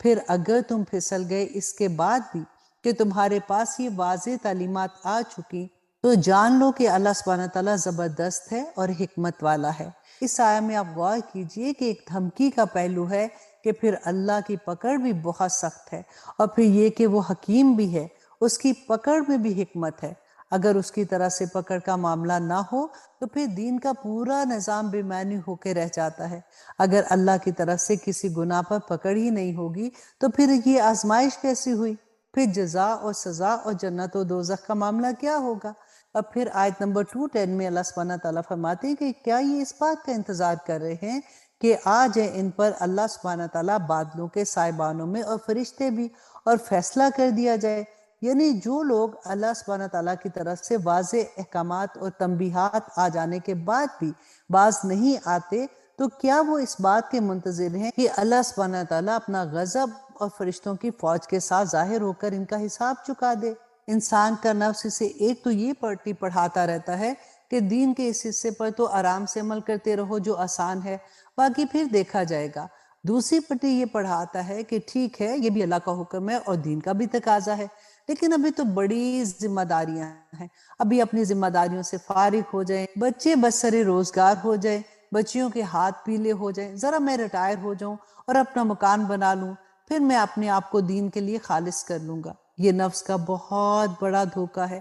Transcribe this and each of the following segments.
پھر اگر تم پھسل گئے اس کے بعد بھی کہ تمہارے پاس یہ واضح تعلیمات آ چکی، تو جان لو کہ اللہ سبحانہ تعالیٰ زبردست ہے اور حکمت والا ہے۔ اس آیہ میں آپ غور کیجئے کہ ایک دھمکی کا پہلو ہے کہ پھر اللہ کی پکڑ بھی بہت سخت ہے، اور پھر یہ کہ وہ حکیم بھی ہے، اس کی پکڑ میں بھی حکمت ہے۔ اگر اس کی طرح سے پکڑ کا معاملہ نہ ہو تو پھر دین کا پورا نظام بے معنی ہو کے رہ جاتا ہے۔ اگر اللہ کی طرف سے کسی گناہ پر پکڑ ہی نہیں ہوگی تو پھر یہ آزمائش کیسی ہوئی؟ پھر جزا اور سزا اور جنت و دوزخ کا معاملہ کیا ہوگا؟ اب پھر آیت نمبر 210 میں اللہ سبحانہ تعالیٰ فرماتے ہیں کہ کیا یہ اس بات کا انتظار کر رہے ہیں کہ آ جائے ان پر اللہ سبحانہ تعالیٰ بادلوں کے سائبانوں میں اور فرشتے بھی، اور فیصلہ کر دیا جائے؟ یعنی جو لوگ اللہ سبحانہ تعالیٰ کی طرف سے واضح احکامات اور تنبیہات آ جانے کے بعد بھی باز نہیں آتے، تو کیا وہ اس بات کے منتظر ہیں کہ اللہ سبحانہ تعالیٰ اپنا غضب اور فرشتوں کی فوج کے ساتھ ظاہر ہو کر ان کا حساب چکا دے؟ انسان کا نفس اسے ایک تو یہ پلٹی پڑھاتا رہتا ہے کہ دین کے اس حصے پر تو آرام سے عمل کرتے رہو جو آسان ہے، باقی پھر دیکھا جائے گا۔ دوسری پٹی یہ پڑھاتا ہے کہ ٹھیک ہے یہ بھی اللہ کا حکم ہے اور دین کا بھی تقاضا ہے، لیکن ابھی تو بڑی ذمہ داریاں ہیں، ابھی اپنی ذمہ داریوں سے فارغ ہو جائیں، بچے بسر روزگار ہو جائیں، بچیوں کے ہاتھ پیلے ہو جائیں، ذرا میں ریٹائر ہو جاؤں اور اپنا مکان بنا لوں، پھر میں اپنے آپ کو دین کے لیے خالص کر لوں گا۔ یہ نفس کا بہت بڑا دھوکہ ہے۔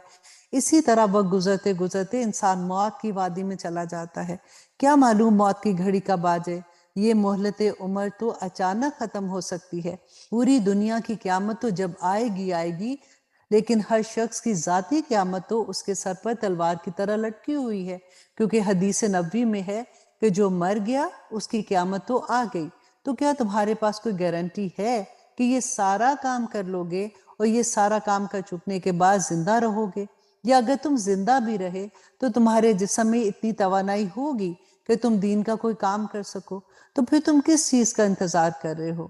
اسی طرح وقت گزرتے گزرتے انسان موت کی وادی میں چلا جاتا ہے۔ کیا معلوم موت کی گھڑی کب آ جائے؟ یہ مہلت عمر تو اچانک ختم ہو سکتی ہے۔ پوری دنیا کی قیامت تو جب آئے گی، لیکن ہر شخص کی ذاتی قیامت تو اس کے سر پر تلوار کی طرح لٹکی ہوئی ہے، کیونکہ حدیث نبوی میں ہے کہ جو مر گیا اس کی قیامت تو آ گئی۔ تو کیا تمہارے پاس کوئی گارنٹی ہے کہ یہ سارا کام کر لو گے اور یہ سارا کام کر چکنے کے بعد زندہ رہو گے؟ یا اگر تم زندہ بھی رہے تو تمہارے جسم میں اتنی توانائی ہوگی کہ تم دین کا کوئی کام کر سکو؟ تو پھر تم کس چیز کا انتظار کر رہے ہو؟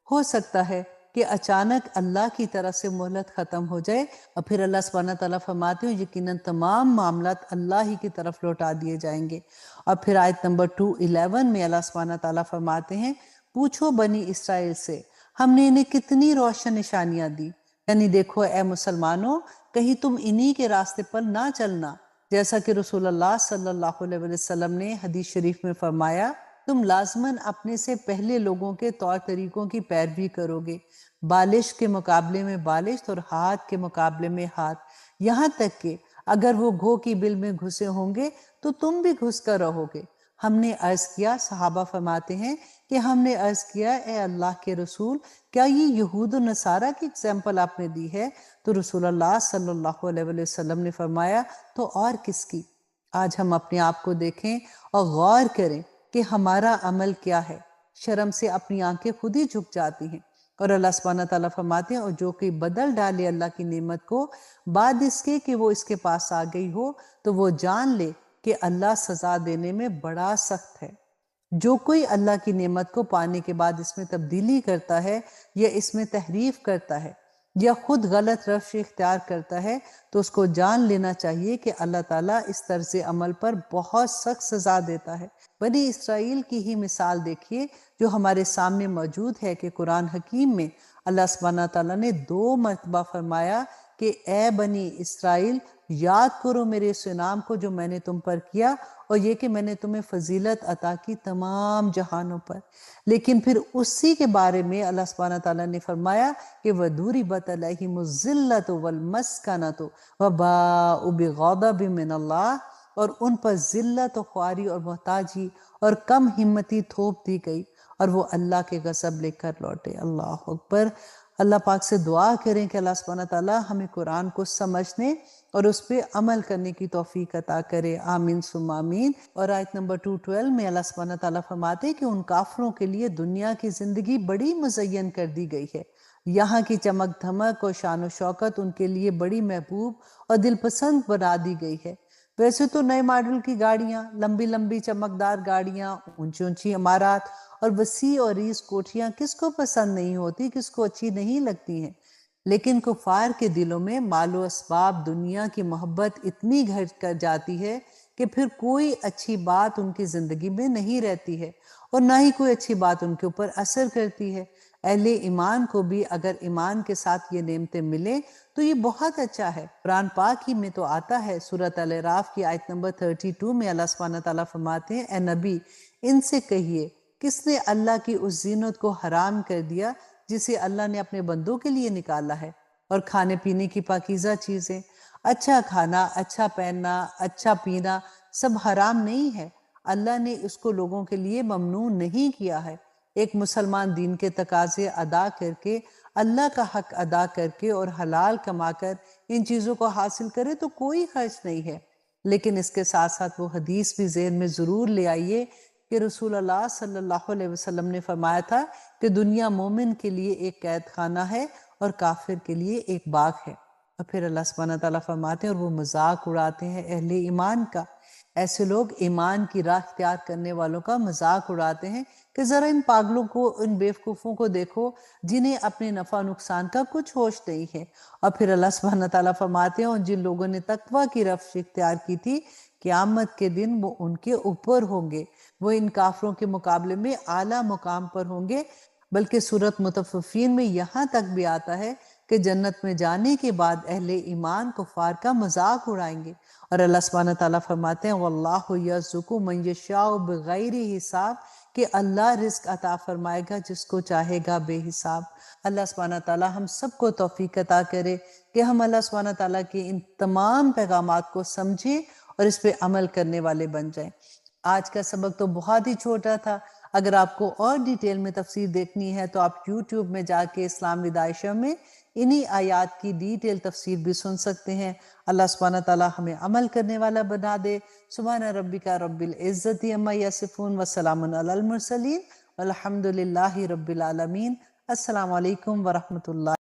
ہو سکتا ہے کہ اچانک اللہ کی طرف سے مہلت ختم ہو جائے اور پھر اللہ سبحانہ تعالیٰ فرماتے ہیں یقیناً تمام معاملات اللہ ہی کی طرف لوٹا دیے جائیں گے۔ اور پھر آیت نمبر 211 میں اللہ سبحانہ تعالیٰ فرماتے ہیں، پوچھو بنی اسرائیل سے ہم نے انہیں کتنی روشن نشانیاں دی، یعنی دیکھو اے مسلمانوں کہیں تم انہی کے راستے پر نہ چلنا، جیسا کہ رسول اللہ صلی اللہ علیہ وسلم نے حدیث شریف میں فرمایا، تم لازماً اپنے سے پہلے لوگوں کے طور طریقوں کی پیروی کرو گے، بالش کے مقابلے میں بالش اور ہاتھ کے مقابلے میں ہاتھ، یہاں تک کہ اگر وہ گھو کی بل میں گھسے ہوں گے تو تم بھی گھس کر رہو گے۔ ہم نے عرض کیا، صحابہ فرماتے ہیں کہ ہم نے عرض کیا اے اللہ کے رسول کیا یہ یہود و نصارہ کی اگزامپل آپ نے دی ہے؟ تو رسول اللہ صلی اللہ علیہ وسلم نے فرمایا تو اور کس کی؟ آج ہم اپنے آپ کو دیکھیں اور غور کریں کہ ہمارا عمل کیا ہے۔ شرم سے اپنی آنکھیں خود ہی جھک جاتی ہیں، اور اللہ سبحانہ تعالیٰ فرماتے ہیں اور جو کوئی بدل ڈالے اللہ کی نعمت کو بعد اس کے کہ وہ اس کے پاس آ گئی ہو تو وہ جان لے کہ اللہ سزا دینے میں بڑا سخت ہے۔ جو کوئی اللہ کی نعمت کو پانے کے بعد اس میں تبدیلی کرتا ہے یا اس میں تحریف کرتا ہے یا خود غلط روش اختیار کرتا ہے تو اس کو جان لینا چاہیے کہ اللہ تعالیٰ اس طرز عمل پر بہت سخت سزا دیتا ہے۔ بنی اسرائیل کی ہی مثال دیکھیے جو ہمارے سامنے موجود ہے کہ قرآن حکیم میں اللہ سبحانہ تعالیٰ نے 2 مرتبہ فرمایا کہ اے بنی اسرائیل یاد کرو میرے اس انعام کو جو میں نے تم پر کیا، اور یہ کہ میں نے تمہیں فضیلت عطا کی تمام جہانوں پر۔ لیکن پھر اسی کے بارے میں اللہ سبحانہ تعالیٰ نے فرمایا کہ وَضُرِبَتْ عَلَيْهِمُ الذِّلَّةُ وَالْمَسْكَنَةُ وَبَاءُوا بِغَضَبٍ مِّنَ اللَّهِ، اور ان پر ذلت و خواری اور محتاجی اور کم ہمتی تھوپ دی گئی اور وہ اللہ کے غضب لے کر لوٹے۔ اللہ اکبر۔ اللہ پاک سے دعا کریں کہ اللہ سبحانہ تعالیٰ ہمیں قرآن کو سمجھنے اور اس پہ عمل کرنے کی توفیق عطا کرے، آمین ثم آمین۔ اور آیت نمبر 212 میں اللہ سبحانہ تعالیٰ فرماتے ہیں کہ ان کافروں کے لیے دنیا کی زندگی بڑی مزین کر دی گئی ہے، یہاں کی چمک دھمک اور شان و شوکت ان کے لیے بڑی محبوب اور دل پسند بنا دی گئی ہے۔ ویسے تو نئے ماڈل کی گاڑیاں، لمبی لمبی چمکدار گاڑیاں، اونچی اونچی عمارات اور وسیع اور عریض کوٹھیاں کس کو پسند نہیں ہوتی، کس کو اچھی نہیں لگتی ہیں، لیکن کفار کے دلوں میں مال و اسباب دنیا کی محبت اتنی گھر کر جاتی ہے کہ پھر کوئی اچھی بات ان کی زندگی میں نہیں رہتی ہے اور نہ ہی کوئی اچھی بات ان کے اوپر اثر کرتی ہے۔ اہل ایمان کو بھی اگر ایمان کے ساتھ یہ نعمتیں ملیں تو یہ بہت اچھا ہے۔ قرآن پاک ہی میں تو آتا ہے، سورۃ الاعراف کی آیت نمبر 32 میں اللہ سبحانہ تعالیٰ فرماتے ہیں، اے نبی ان سے کہیے کس نے اللہ کی اس زینت کو حرام کر دیا جسے اللہ نے اپنے بندوں کے لیے نکالا ہے، اور کھانے پینے کی پاکیزہ چیزیں، اچھا کھانا، اچھا پہننا، اچھا پینا سب حرام نہیں ہے، اللہ نے اس کو لوگوں کے لیے ممنوع نہیں کیا ہے۔ ایک مسلمان دین کے تقاضے ادا کر کے، اللہ کا حق ادا کر کے اور حلال کما کر ان چیزوں کو حاصل کرے تو کوئی حرج نہیں ہے، لیکن اس کے ساتھ ساتھ وہ حدیث بھی ذہن میں ضرور لے آئیے کہ رسول اللہ صلی اللہ علیہ وسلم نے فرمایا تھا کہ دنیا مومن کے لیے ایک قید خانہ ہے اور کافر کے لیے ایک باغ ہے۔ اور پھر اللہ سبحانہ تعالیٰ فرماتے ہیں اور وہ مذاق اڑاتے ہیں اہل ایمان کا۔ ایسے لوگ ایمان کی راہ اختیار کرنے والوں کا مذاق اڑاتے ہیں کہ ذرا ان پاگلوں کو، ان بیوقوفوں کو دیکھو جنہیں اپنے نفع نقصان کا کچھ ہوش نہیں ہے۔ اور پھر اللہ سبحانہ تعالیٰ فرماتے ہیں اور جن لوگوں نے تقویٰ کی رفش اختیار کی تھی قیامت کے دن وہ ان کے اوپر ہوں گے، وہ ان کافروں کے مقابلے میں اعلیٰ مقام پر ہوں گے۔ بلکہ سورۃ مطففین میں یہاں تک بھی آتا ہے کہ جنت میں جانے کے بعد اہل ایمان کفار کا مذاق اڑائیں گے، اور اللہ سبحانہ تعالیٰ فرماتے ہیں وَاللَّهُ يَرْزُقُ مَن يَشَاءُ بِغَيْرِ حساب، کہ اللہ رزق عطا فرمائے گا جس کو چاہے گا بے حساب۔ اللہ سبحانہ تعالیٰ ہم سب کو توفیق عطا کرے کہ ہم اللہ سبحانہ تعالیٰ کے ان تمام پیغامات کو سمجھیں اور اس پہ عمل کرنے والے بن جائیں۔ آج کا سبق تو بہت ہی چھوٹا تھا، اگر آپ کو اور ڈیٹیل میں تفسیر دیکھنی ہے تو آپ یوٹیوب میں جا کے اسلام ود عائشہ میں انہی آیات کی ڈیٹیل تفسیر بھی سن سکتے ہیں۔ اللہ سبحانہ تعالیٰ ہمیں عمل کرنے والا بنا دے۔ سبحان ربک رب العزت عما یصفون وسلام علی المرسلین والحمد للہ رب العالمین۔ السلام علیکم ورحمۃ اللہ۔